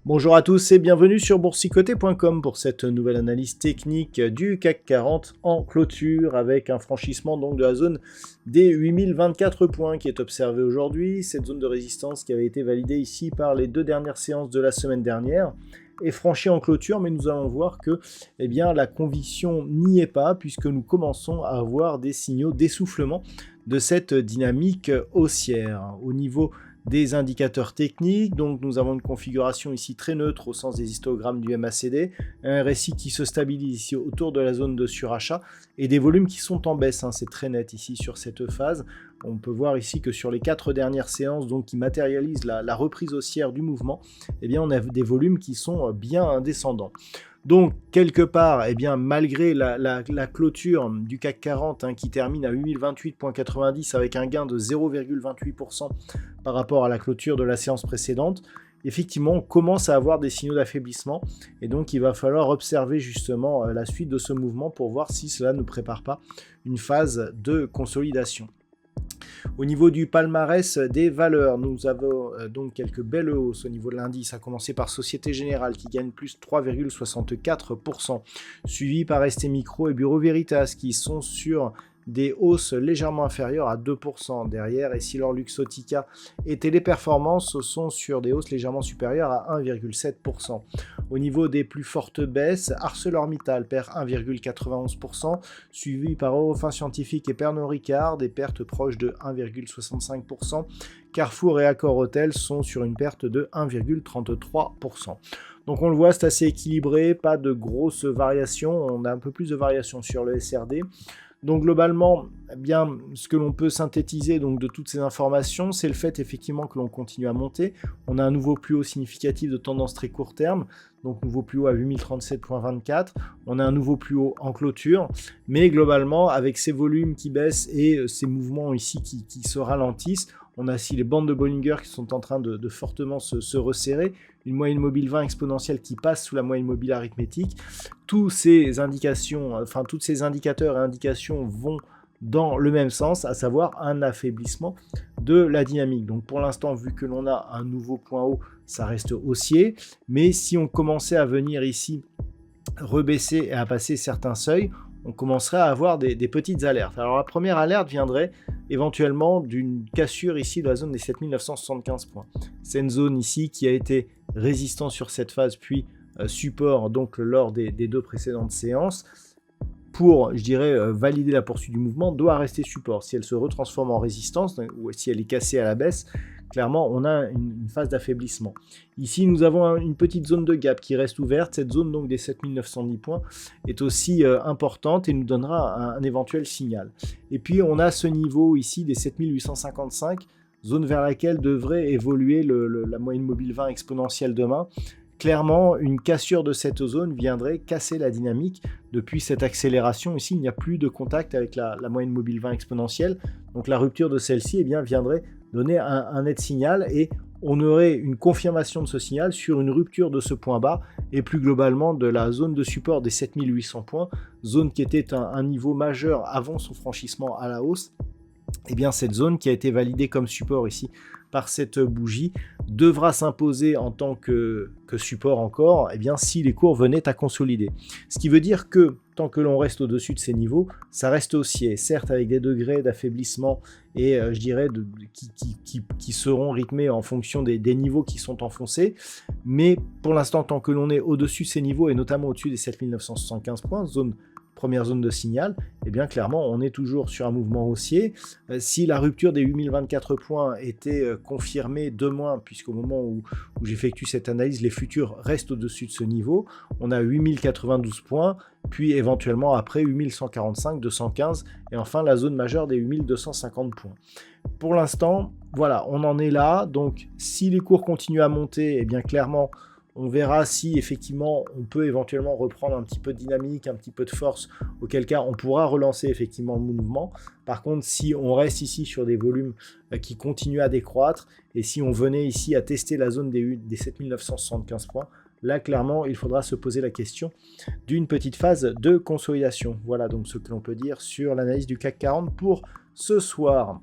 Bonjour à tous et bienvenue sur boursicoté.com pour cette nouvelle analyse technique du CAC 40 en clôture avec un franchissement donc de la zone des 8024 points qui est observé aujourd'hui. Cette zone de résistance qui avait été validée ici par les deux dernières séances de la semaine dernière est franchie en clôture, mais nous allons voir que la conviction n'y est pas puisque nous commençons à avoir des signaux d'essoufflement de cette dynamique haussière. Au niveau des indicateurs techniques, donc nous avons une configuration ici très neutre au sens des histogrammes du MACD, un RSI qui se stabilise ici autour de la zone de surachat et des volumes qui sont en baisse, c'est très net ici sur cette phase. On peut voir ici que sur les 4 dernières séances donc, qui matérialisent la reprise haussière du mouvement, on a des volumes qui sont bien descendants. Donc, quelque part, malgré la clôture du CAC 40 qui termine à 8028,90 avec un gain de 0,28% par rapport à la clôture de la séance précédente, effectivement, on commence à avoir des signaux d'affaiblissement et donc il va falloir observer justement la suite de ce mouvement pour voir si cela ne prépare pas une phase de consolidation. Au niveau du palmarès des valeurs, nous avons donc quelques belles hausses au niveau de l'indice, à commencer par Société Générale qui gagne plus 3,64%, suivi par ST Micro et Bureau Veritas qui sont sur des hausses légèrement inférieures à 2% derrière, et Silor Luxottica et Téléperformance sont sur des hausses légèrement supérieures à 1,7%. Au niveau des plus fortes baisses, ArcelorMittal perd 1,91%, suivi par Eurofins Scientifique et Pernod Ricard, des pertes proches de 1,65%. Carrefour et Accor Hôtel sont sur une perte de 1,33%. Donc on le voit, c'est assez équilibré, pas de grosses variations, on a un peu plus de variations sur le SRD. Donc globalement, ce que l'on peut synthétiser donc, de toutes ces informations, c'est le fait effectivement que l'on continue à monter. On a un nouveau plus haut significatif de tendance très court terme, donc nouveau plus haut à 8037,24. On a un nouveau plus haut en clôture, mais globalement, avec ces volumes qui baissent et ces mouvements ici qui se ralentissent, on a aussi les bandes de Bollinger qui sont en train de fortement se resserrer, une moyenne mobile 20 exponentielle qui passe sous la moyenne mobile arithmétique. Tous ces indicateurs et indications vont dans le même sens, à savoir un affaiblissement de la dynamique. Donc pour l'instant, vu que l'on a un nouveau point haut, ça reste haussier, mais si on commençait à venir ici rebaisser et à passer certains seuils, on commencerait à avoir des petites alertes. Alors la première alerte viendrait éventuellement d'une cassure ici de la zone des 7975 points. C'est une zone ici qui a été résistante sur cette phase, puis support donc lors des deux précédentes séances. Pour, valider la poursuite du mouvement, doit rester support. Si elle se retransforme en résistance, ou si elle est cassée à la baisse, clairement, on a une phase d'affaiblissement. Ici, nous avons une petite zone de gap qui reste ouverte. Cette zone donc des 7910 points est aussi importante et nous donnera un éventuel signal. Et puis, on a ce niveau ici des 7855, zone vers laquelle devrait évoluer la moyenne mobile 20 exponentielle demain. Clairement, une cassure de cette zone viendrait casser la dynamique. Depuis cette accélération, ici, il n'y a plus de contact avec la moyenne mobile 20 exponentielle. Donc la rupture de celle-ci viendrait donner un net signal et on aurait une confirmation de ce signal sur une rupture de ce point bas et plus globalement de la zone de support des 7800 points, zone qui était un niveau majeur avant son franchissement à la hausse. Cette zone qui a été validée comme support ici par cette bougie devra s'imposer en tant que support encore si les cours venaient à consolider. Ce qui veut dire que tant que l'on reste au-dessus de ces niveaux, ça reste haussier, certes avec des degrés d'affaiblissement et qui seront rythmés en fonction des niveaux qui sont enfoncés, mais pour l'instant tant que l'on est au-dessus de ces niveaux et notamment au-dessus des 7975 points, première zone de signal, clairement, on est toujours sur un mouvement haussier. Si la rupture des 8024 points était confirmée demain, puisqu'au moment où j'effectue cette analyse, les futurs restent au-dessus de ce niveau, on a 8092 points, puis éventuellement après 8145, 215, et enfin la zone majeure des 8250 points. Pour l'instant, voilà, on en est là. Donc, si les cours continuent à monter, clairement, On verra si effectivement on peut éventuellement reprendre un petit peu de dynamique, un petit peu de force, auquel cas on pourra relancer effectivement le mouvement. Par contre, si on reste ici sur des volumes qui continuent à décroître, et si on venait ici à tester la zone des 7975 points, là clairement il faudra se poser la question d'une petite phase de consolidation. Voilà donc ce que l'on peut dire sur l'analyse du CAC 40 pour ce soir.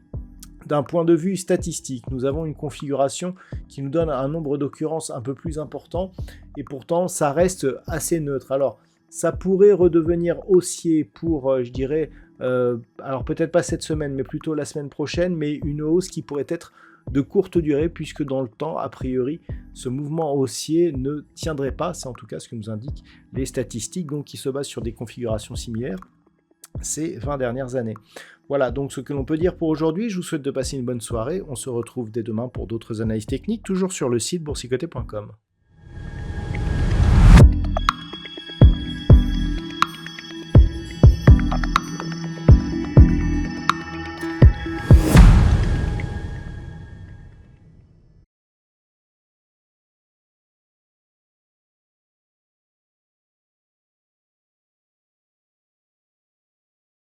D'un point de vue statistique, nous avons une configuration qui nous donne un nombre d'occurrences un peu plus important et pourtant ça reste assez neutre. Alors ça pourrait redevenir haussier pour, je dirais, alors peut-être pas cette semaine mais plutôt la semaine prochaine, mais une hausse qui pourrait être de courte durée puisque dans le temps, a priori, ce mouvement haussier ne tiendrait pas, c'est en tout cas ce que nous indiquent les statistiques donc qui se basent sur des configurations similaires ces 20 dernières années. Voilà donc ce que l'on peut dire pour aujourd'hui. Je vous souhaite de passer une bonne soirée. On se retrouve dès demain pour d'autres analyses techniques, toujours sur le site boursicoté.com.